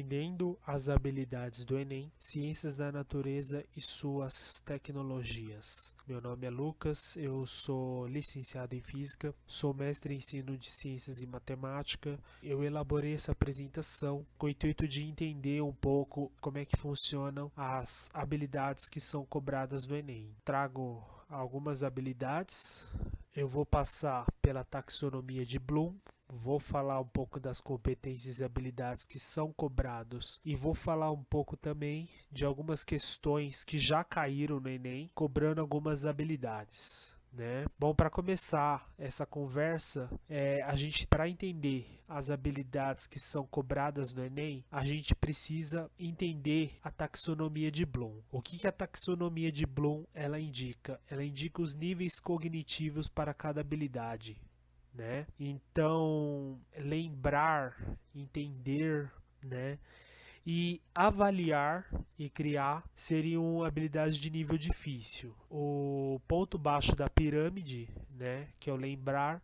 Entendendo as habilidades do Enem, Ciências da Natureza e suas tecnologias. Meu nome é Lucas, eu sou licenciado em Física, sou mestre em ensino de Ciências e Matemática. Eu elaborei essa apresentação com o intuito de entender um pouco como é que funcionam as habilidades que são cobradas no Enem. Trago algumas habilidades, eu vou passar pela taxonomia de Bloom, vou falar um pouco das competências e habilidades que são cobrados e vou falar um pouco também de algumas questões que já caíram no Enem, cobrando algumas habilidades. Bom, para começar essa conversa, para entender as habilidades que são cobradas no Enem, a gente precisa entender a taxonomia de Bloom. O que a taxonomia de Bloom ela indica? Ela indica os níveis cognitivos para cada habilidade. Então, lembrar, entender, e avaliar e criar seriam habilidades de nível difícil. O ponto baixo da pirâmide, que é o lembrar,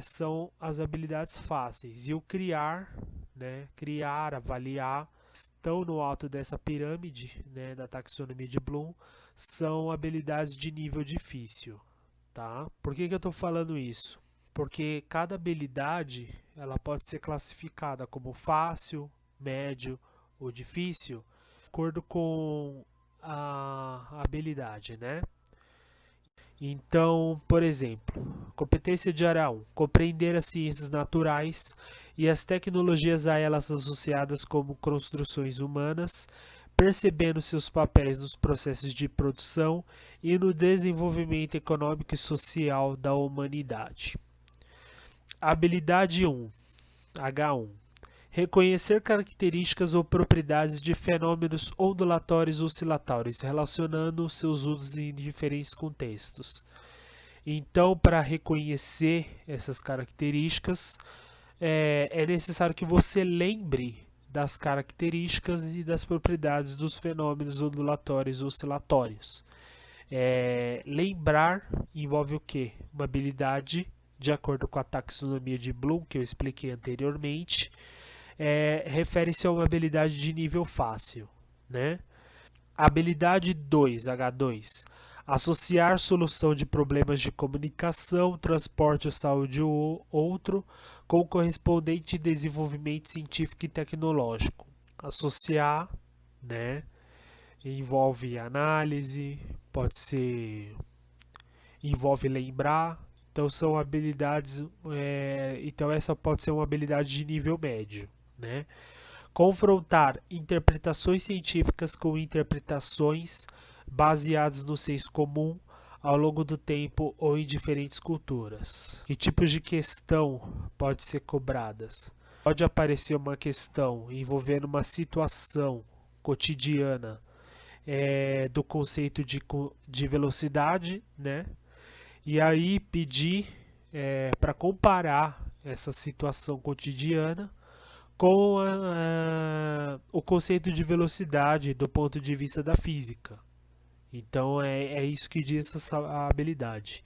são as habilidades fáceis. E o criar, criar, avaliar, estão no alto dessa pirâmide, da taxonomia de Bloom, são habilidades de nível difícil. Tá? Por que eu estou falando isso? Porque cada habilidade ela pode ser classificada como fácil, médio ou difícil, de acordo com a habilidade, Então, por exemplo, competência de área 1, compreender as ciências naturais e as tecnologias a elas associadas como construções humanas, percebendo seus papéis nos processos de produção e no desenvolvimento econômico e social da humanidade. Habilidade 1, H1. Reconhecer características ou propriedades de fenômenos ondulatórios ou oscilatórios, relacionando seus usos em diferentes contextos. Então, para reconhecer essas características, é necessário que você lembre das características e das propriedades dos fenômenos ondulatórios ou oscilatórios. Lembrar envolve o quê? Uma habilidade de acordo com a taxonomia de Bloom, que eu expliquei anteriormente, refere-se a uma habilidade de nível fácil. Habilidade 2, H2. Associar solução de problemas de comunicação, transporte ou saúde ou outro com correspondente desenvolvimento científico e tecnológico. Associar, envolve análise, envolve lembrar. Então são habilidades, então essa pode ser uma habilidade de nível médio, Confrontar interpretações científicas com interpretações baseadas no senso comum ao longo do tempo ou em diferentes culturas. Que tipos de questão pode ser cobradas? Pode aparecer uma questão envolvendo uma situação cotidiana do conceito de velocidade, E aí pedir para comparar essa situação cotidiana com o conceito de velocidade do ponto de vista da física. Então é isso que diz essa habilidade.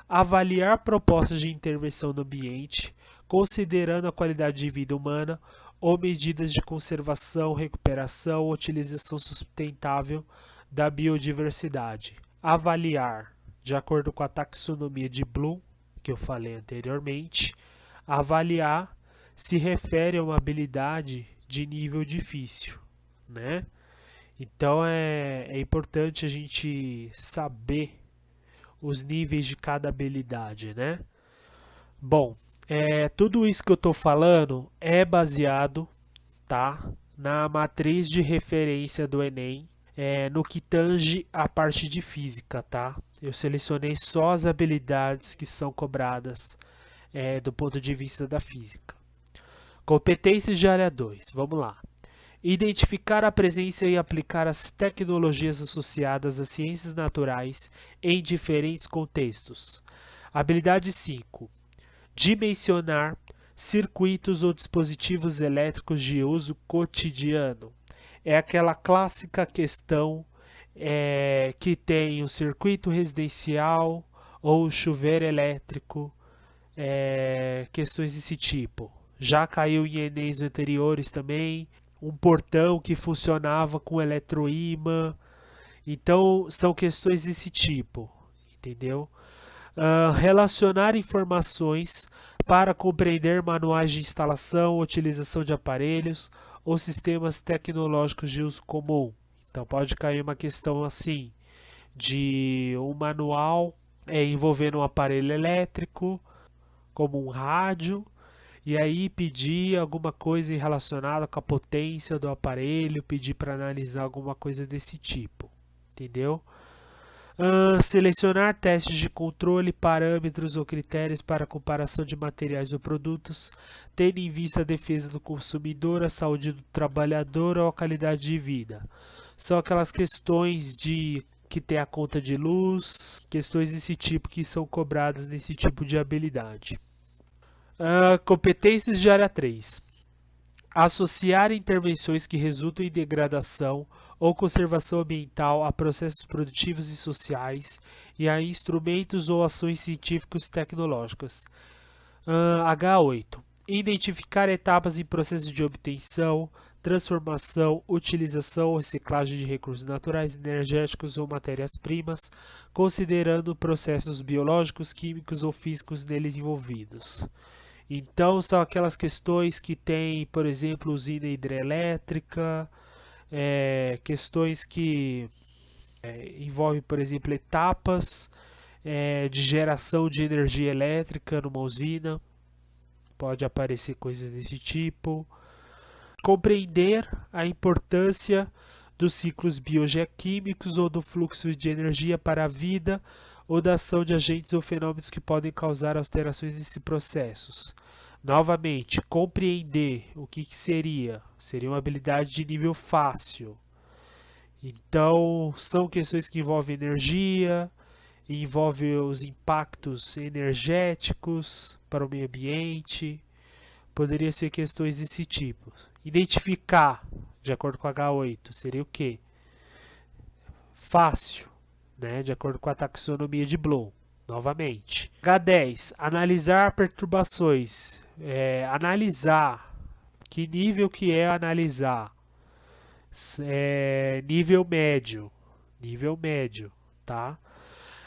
Avaliar propostas de intervenção no ambiente, considerando a qualidade de vida humana ou medidas de conservação, recuperação ou utilização sustentável da biodiversidade. Avaliar, de acordo com a taxonomia de Bloom, que eu falei anteriormente, avaliar se refere a uma habilidade de nível difícil, Então é importante a gente saber os níveis de cada habilidade, Bom, tudo isso que eu estou falando é baseado, na matriz de referência do Enem, no que tange a parte de física, Eu selecionei só as habilidades que são cobradas do ponto de vista da física. Competências de área 2, vamos lá. Identificar a presença e aplicar as tecnologias associadas às ciências naturais em diferentes contextos. Habilidade 5. Dimensionar circuitos ou dispositivos elétricos de uso cotidiano. É aquela clássica questão que tem o circuito residencial ou o chuveiro elétrico, questões desse tipo. já caiu em Enems anteriores também. Um portão que funcionava com eletroímã. Então, são questões desse tipo, entendeu? Relacionar informações para compreender manuais de instalação, utilização de aparelhos ou sistemas tecnológicos de uso comum. Então, pode cair uma questão assim, de um manual envolvendo um aparelho elétrico, como um rádio, e aí pedir alguma coisa relacionada com a potência do aparelho, pedir para analisar alguma coisa desse tipo, entendeu? Selecionar testes de controle, parâmetros ou critérios para comparação de materiais ou produtos, tendo em vista a defesa do consumidor, a saúde do trabalhador ou a qualidade de vida. São aquelas questões de que tem a conta de luz, questões desse tipo que são cobradas nesse tipo de habilidade. Competências de área 3. Associar intervenções que resultam em degradação ou conservação ambiental a processos produtivos e sociais e a instrumentos ou ações científicos e tecnológicas. H8. Identificar etapas em processo de obtenção, transformação, utilização ou reciclagem de recursos naturais, energéticos ou matérias-primas, considerando processos biológicos, químicos ou físicos neles envolvidos. Então, são aquelas questões que tem, por exemplo, usina hidrelétrica, questões que envolvem, por exemplo, etapas de geração de energia elétrica numa usina. Pode aparecer coisas desse tipo. Compreender a importância dos ciclos biogeoquímicos ou do fluxo de energia para a vida ou da ação de agentes ou fenômenos que podem causar alterações nesses processos. Novamente, compreender o que seria uma habilidade de nível fácil. Então, são questões que envolvem energia, envolvem os impactos energéticos para o meio ambiente. Poderia ser questões desse tipo. Identificar, de acordo com H8, seria o quê? Fácil, né? De acordo com a taxonomia de Bloom. Novamente. H10. Analisar perturbações. Analisar. Que nível que é analisar? Nível médio. Nível médio, tá?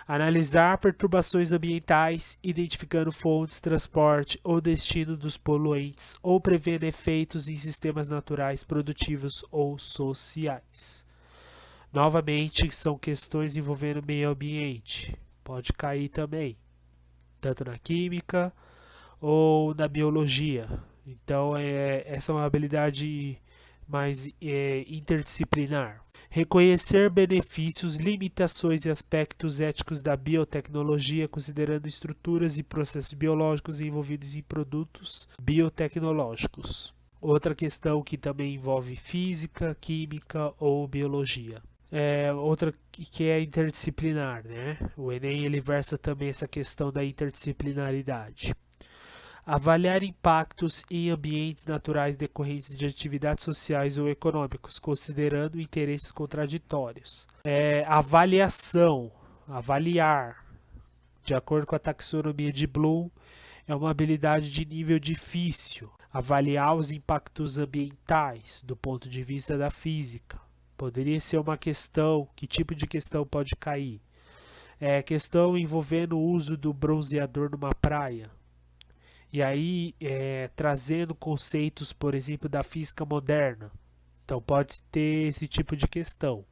Analisar perturbações ambientais, identificando fontes, transporte ou destino dos poluentes ou prevendo efeitos em sistemas naturais, produtivos ou sociais. Novamente, são questões envolvendo meio ambiente. Pode cair também, tanto na química ou na biologia. Então, essa é uma habilidade mais interdisciplinar. Reconhecer benefícios, limitações e aspectos éticos da biotecnologia, considerando estruturas e processos biológicos envolvidos em produtos biotecnológicos. Outra questão que também envolve física, química ou biologia. Outra que é interdisciplinar, né? O Enem ele versa também essa questão da interdisciplinaridade. Avaliar impactos em ambientes naturais decorrentes de atividades sociais ou econômicos, considerando interesses contraditórios. Avaliação, avaliar, de acordo com a taxonomia de Bloom, é uma habilidade de nível difícil. Avaliar os impactos ambientais do ponto de vista da física. Poderia ser uma questão, que tipo de questão pode cair? Questão envolvendo o uso do bronzeador numa praia. E aí, trazendo conceitos, por exemplo, da física moderna. Então, pode ter esse tipo de questão.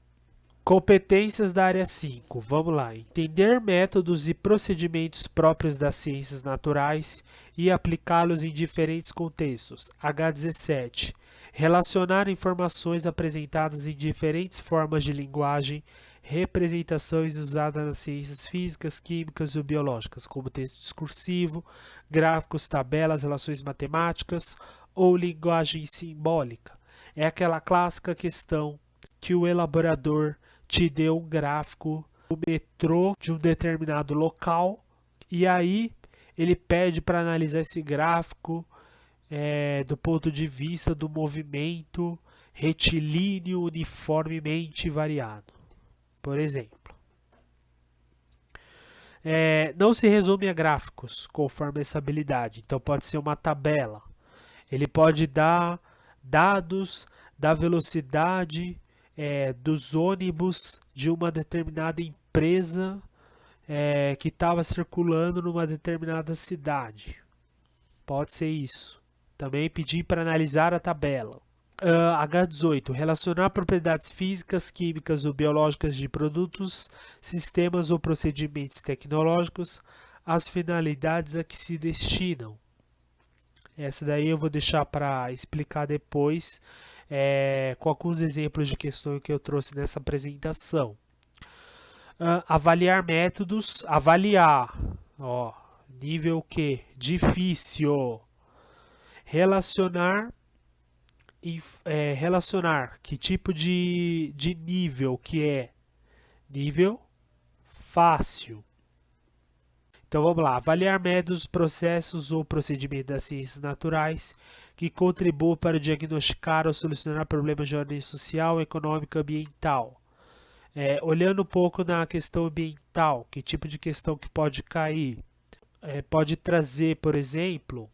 Competências da área 5. Vamos lá. Entender métodos e procedimentos próprios das ciências naturais e aplicá-los em diferentes contextos. H17. Relacionar informações apresentadas em diferentes formas de linguagem, representações usadas nas ciências físicas, químicas ou biológicas, como texto discursivo, gráficos, tabelas, relações matemáticas ou linguagem simbólica. É aquela clássica questão que o elaborador te deu um gráfico do metrô de um determinado local e aí ele pede para analisar esse gráfico do ponto de vista do movimento retilíneo uniformemente variado. Por exemplo, não se resume a gráficos conforme essa habilidade, então pode ser uma tabela. Ele pode dar dados da velocidade dos ônibus de uma determinada empresa que estava circulando numa determinada cidade. Pode ser isso. Também pedir para analisar a tabela. H18. Relacionar propriedades físicas, químicas ou biológicas de produtos, sistemas ou procedimentos tecnológicos às finalidades a que se destinam. Essa daí eu vou deixar para explicar depois com alguns exemplos de questões que eu trouxe nessa apresentação. Avaliar métodos. Avaliar. Nível Q. Difícil. Relacionar. Relacionar. Que tipo de nível que é? Nível fácil. Então vamos lá, avaliar métodos, processos ou procedimentos das ciências naturais que contribuam para diagnosticar ou solucionar problemas de ordem social, econômica e ambiental. Olhando um pouco na questão ambiental, que tipo de questão que pode cair? Pode trazer, por exemplo,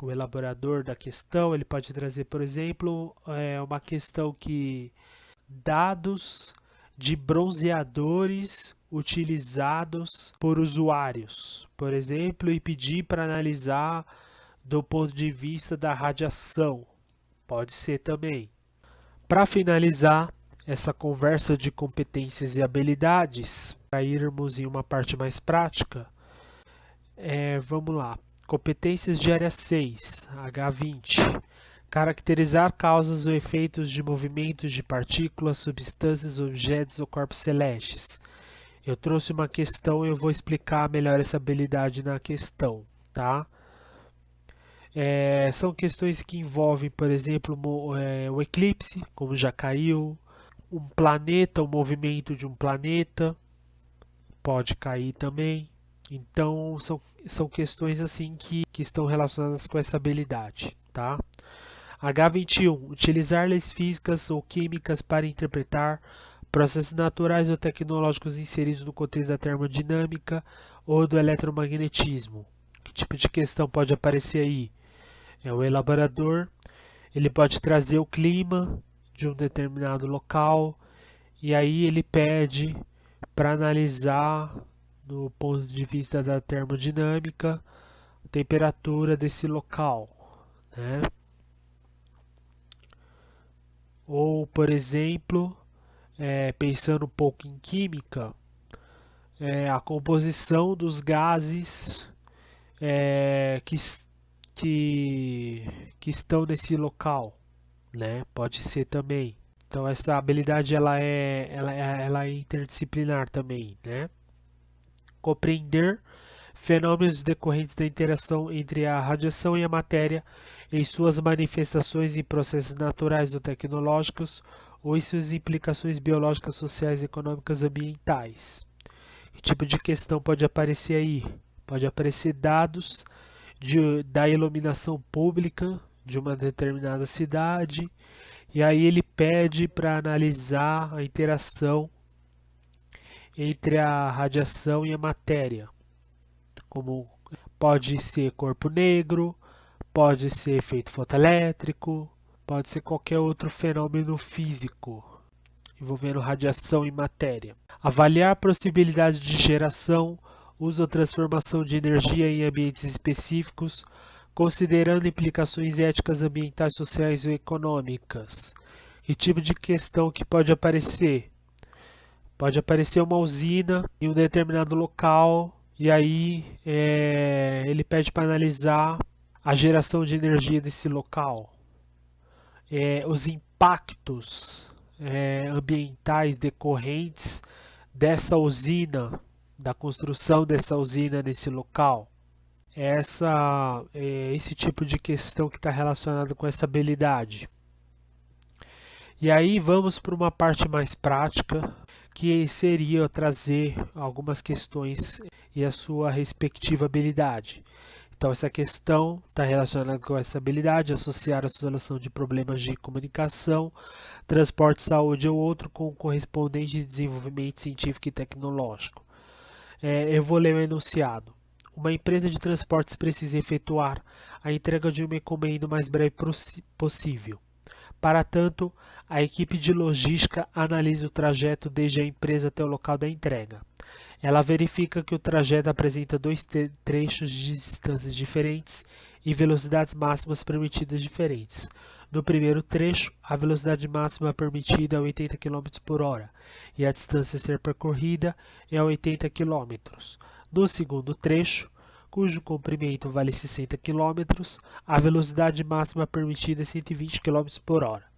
o elaborador da questão, ele pode trazer, por exemplo, uma questão que dados de bronzeadores utilizados por usuários, por exemplo, e pedir para analisar do ponto de vista da radiação. Pode ser também. Para finalizar essa conversa de competências e habilidades, para irmos em uma parte mais prática, vamos lá. Competências de área 6, H20. Caracterizar causas ou efeitos de movimentos de partículas, substâncias, objetos ou corpos celestes. Eu trouxe uma questão e eu vou explicar melhor essa habilidade na questão, tá? São questões que envolvem, por exemplo, o eclipse, como já caiu, um planeta, o movimento de um planeta, pode cair também. Então, são questões assim que estão relacionadas com essa habilidade, tá? H21. Utilizar leis físicas ou químicas para interpretar processos naturais ou tecnológicos inseridos no contexto da termodinâmica ou do eletromagnetismo. Que tipo de questão pode aparecer aí? O elaborador, ele pode trazer o clima de um determinado local e aí ele pede para analisar do ponto de vista da termodinâmica a temperatura desse local, né? Ou, por exemplo, pensando um pouco em química, a composição dos gases que estão nesse local, né? Pode ser também. Então essa habilidade ela é interdisciplinar também, né? Compreender fenômenos decorrentes da interação entre a radiação e a matéria em suas manifestações em processos naturais ou tecnológicos ou em suas implicações biológicas, sociais, econômicas e ambientais. Que tipo de questão pode aparecer aí? Pode aparecer dados da iluminação pública de uma determinada cidade e aí ele pede para analisar a interação entre a radiação e a matéria. Como pode ser corpo negro, pode ser efeito fotoelétrico, pode ser qualquer outro fenômeno físico envolvendo radiação e matéria. Avaliar possibilidades de geração, uso ou transformação de energia em ambientes específicos, considerando implicações éticas, ambientais, sociais ou econômicas. Que tipo de questão que pode aparecer? Pode aparecer uma usina em um determinado local e aí ele pede para analisar a geração de energia desse local, os impactos ambientais decorrentes dessa usina, da construção dessa usina nesse local. Esse tipo de questão que está relacionado com essa habilidade. E aí vamos para uma parte mais prática, que seria trazer algumas questões e a sua respectiva habilidade. Então essa questão está relacionada com essa habilidade, associar a solução de problemas de comunicação, transporte, saúde ou outro com correspondente desenvolvimento científico e tecnológico. Eu vou ler o enunciado. Uma empresa de transportes precisa efetuar a entrega de uma encomenda o mais breve possível. Para tanto, a equipe de logística analisa o trajeto desde a empresa até o local da entrega. Ela verifica que o trajeto apresenta dois trechos de distâncias diferentes e velocidades máximas permitidas diferentes. No primeiro trecho, a velocidade máxima permitida é 80 km por hora e a distância a ser percorrida é 80 km. No segundo trecho, cujo comprimento vale 60 km, a velocidade máxima permitida é 120 km por hora.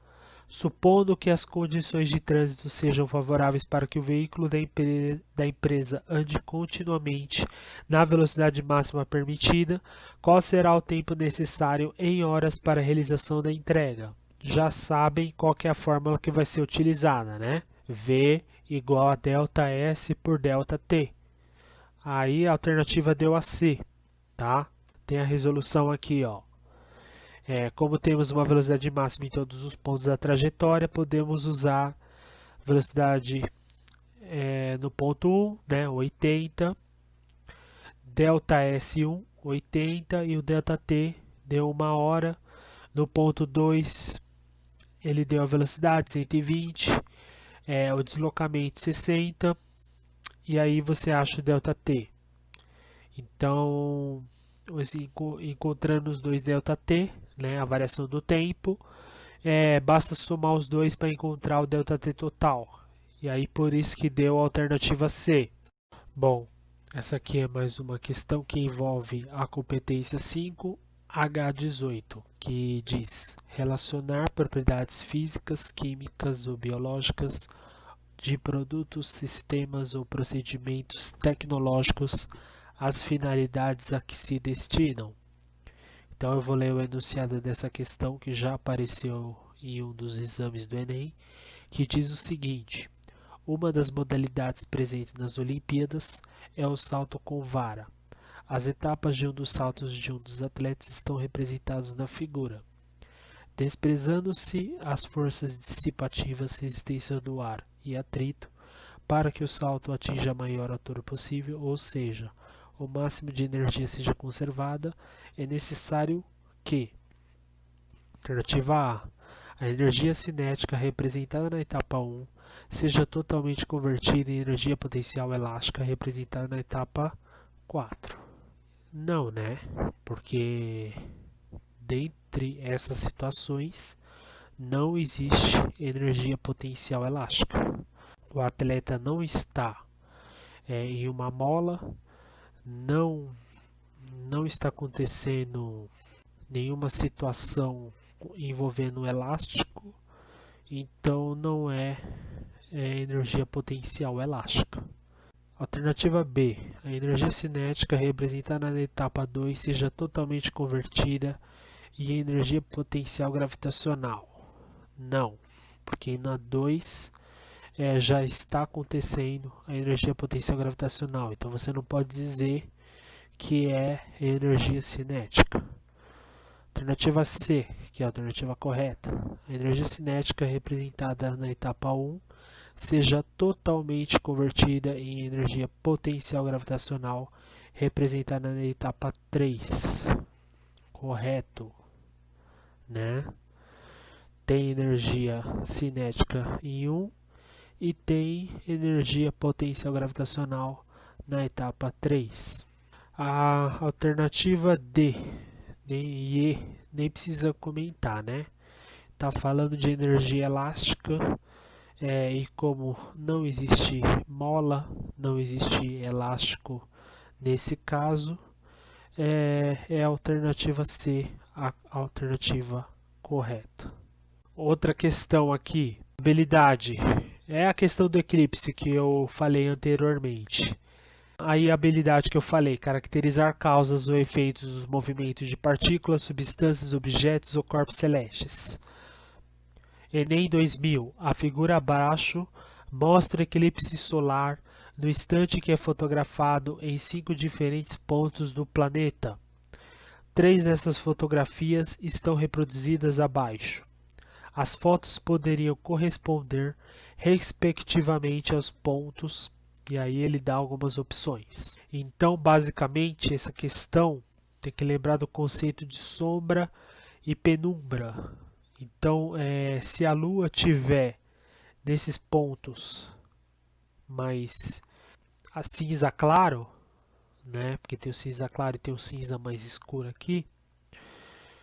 Supondo que as condições de trânsito sejam favoráveis para que o veículo da empresa ande continuamente na velocidade máxima permitida, qual será o tempo necessário em horas para a realização da entrega? Já sabem qual que é a fórmula que vai ser utilizada, né? V igual a ΔS por ΔT. Aí a alternativa deu a C, tá? Tem a resolução aqui, ó. Como temos uma velocidade máxima em todos os pontos da trajetória, podemos usar velocidade no ponto 1, né, 80, ΔS1, 80 e o ΔT deu 1 hora. No ponto 2, ele deu a velocidade 120, o deslocamento 60, e aí você acha o ΔT. Então, encontrando os dois ΔT, né, a variação do tempo, basta somar os dois para encontrar o ΔT total. E aí por isso que deu a alternativa C. Bom, essa aqui é mais uma questão que envolve a competência 5H18, que diz relacionar propriedades físicas, químicas ou biológicas de produtos, sistemas ou procedimentos tecnológicos às finalidades a que se destinam. Então eu vou ler o enunciado dessa questão que já apareceu em um dos exames do Enem, que diz o seguinte: uma das modalidades presentes nas Olimpíadas é o salto com vara. As etapas de um dos saltos de um dos atletas estão representadas na figura. Desprezando-se as forças dissipativas, resistência do ar e atrito, para que o salto atinja a maior altura possível, ou seja, o máximo de energia seja conservada, é necessário que: alternativa A energia cinética representada na etapa 1 seja totalmente convertida em energia potencial elástica representada na etapa 4. Não, né? Porque dentre essas situações não existe energia potencial elástica. O atleta não está em uma mola, não está acontecendo nenhuma situação envolvendo o elástico, então não é energia potencial elástica. Alternativa B, a energia cinética representada na etapa 2 seja totalmente convertida em energia potencial gravitacional. Não, porque na 2 já está acontecendo a energia potencial gravitacional, então você não pode dizer que é energia cinética. Alternativa C, que é a alternativa correta. A energia cinética representada na etapa 1 seja totalmente convertida em energia potencial gravitacional representada na etapa 3. Correto, né? Tem energia cinética em 1 e tem energia potencial gravitacional na etapa 3. A alternativa D e E nem precisa comentar, né? Tá falando de energia elástica e como não existe mola, não existe elástico nesse caso, é a alternativa C, a alternativa correta. Outra questão aqui, habilidade, é a questão do eclipse que eu falei anteriormente. Aí a habilidade que eu falei, caracterizar causas ou efeitos dos movimentos de partículas, substâncias, objetos ou corpos celestes. Enem 2000, a figura abaixo mostra o eclipse solar no instante que é fotografado em 5 diferentes pontos do planeta. 3 dessas fotografias estão reproduzidas abaixo. As fotos poderiam corresponder respectivamente aos pontos e aí ele dá algumas opções. Então, basicamente, essa questão tem que lembrar do conceito de sombra e penumbra. Então, se a Lua tiver nesses pontos mais a cinza claro, né? Porque tem o cinza claro e tem o cinza mais escuro aqui.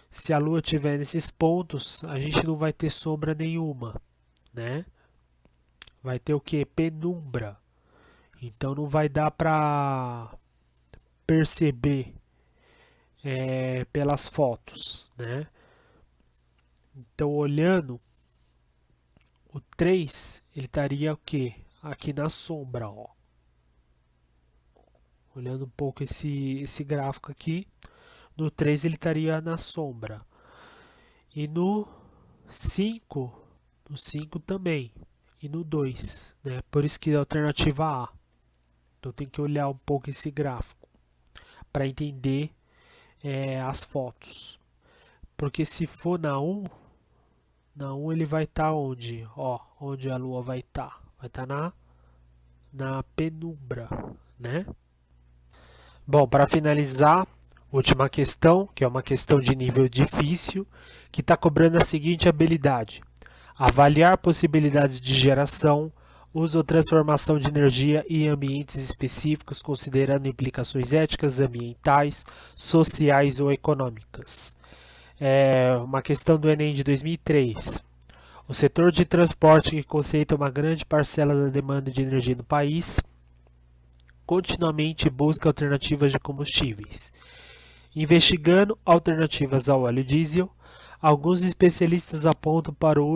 Se a Lua tiver nesses pontos, a gente não vai ter sombra nenhuma, né? Vai ter o que? Penumbra. Então não vai dar para perceber pelas fotos, né? Então olhando o 3, ele estaria o que? Aqui na sombra, ó. Olhando um pouco esse gráfico aqui, no 3 ele estaria na sombra. E no 5 também. E no 2, né? Por isso que é a alternativa A. Então tem que olhar um pouco esse gráfico para entender as fotos. Porque se for na 1 ele vai estar onde? Ó, onde a Lua vai estar? Vai estar na penumbra, né? Bom, para finalizar, última questão, que é uma questão de nível difícil, que está cobrando a seguinte habilidade: avaliar possibilidades de geração, uso ou transformação de energia em ambientes específicos, considerando implicações éticas, ambientais, sociais ou econômicas. É uma questão do Enem de 2003. O setor de transporte, que concentra uma grande parcela da demanda de energia no país, continuamente busca alternativas de combustíveis. Investigando alternativas ao óleo diesel, alguns especialistas apontam para o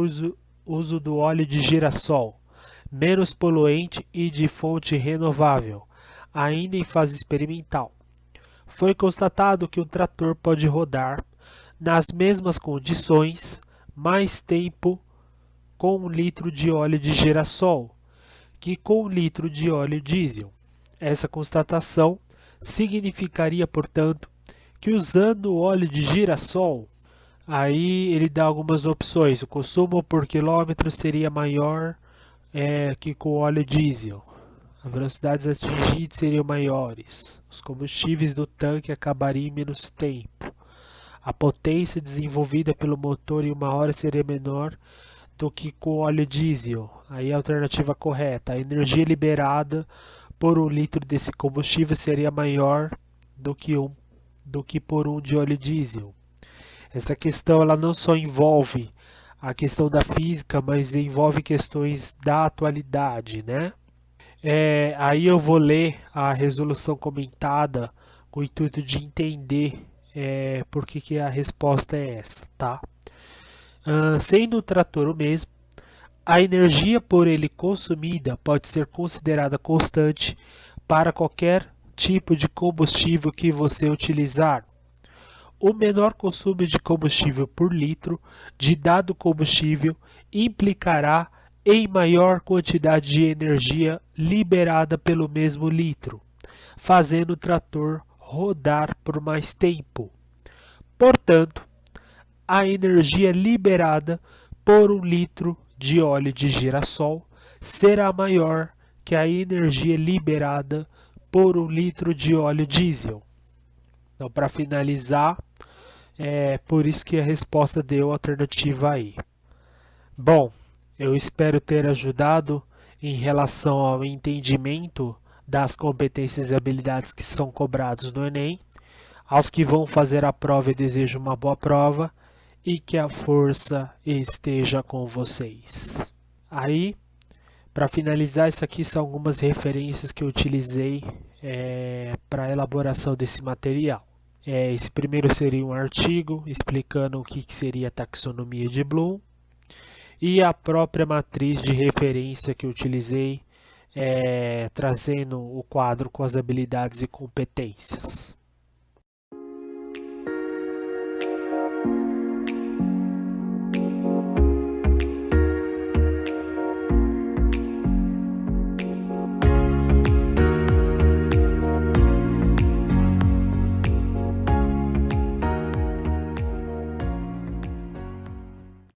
uso do óleo de girassol, menos poluente e de fonte renovável, ainda em fase experimental. Foi constatado que um trator pode rodar, nas mesmas condições, mais tempo com 1 litro de óleo de girassol que com 1 litro de óleo diesel. Essa constatação significaria, portanto, que usando o óleo de girassol, aí ele dá algumas opções. O consumo por quilômetro seria maior que com o óleo diesel. As velocidades atingidas seriam maiores. Os combustíveis do tanque acabariam em menos tempo. A potência desenvolvida pelo motor em 1 hora seria menor do que com óleo diesel. Aí a alternativa correta: a energia liberada por 1 litro desse combustível seria maior do que por 1 de óleo diesel. Essa questão ela não só envolve a questão da física, mas envolve questões da atualidade, né? Aí eu vou ler a resolução comentada com o intuito de entender por que a resposta é essa, tá? Sendo o trator o mesmo, a energia por ele consumida pode ser considerada constante para qualquer tipo de combustível que você utilizar. O menor consumo de combustível por litro de dado combustível implicará em maior quantidade de energia liberada pelo mesmo litro, fazendo o trator rodar por mais tempo. Portanto, a energia liberada por 1 litro de óleo de girassol será maior que a energia liberada por 1 litro de óleo diesel. Então, para finalizar, por isso que a resposta deu a alternativa aí. Bom, eu espero ter ajudado em relação ao entendimento das competências e habilidades que são cobrados no Enem. Aos que vão fazer a prova, eu desejo uma boa prova e que a força esteja com vocês. Aí, para finalizar, isso aqui são algumas referências que eu utilizei para a elaboração desse material. Esse primeiro seria um artigo explicando o que seria a taxonomia de Bloom e a própria matriz de referência que eu utilizei, trazendo o quadro com as habilidades e competências.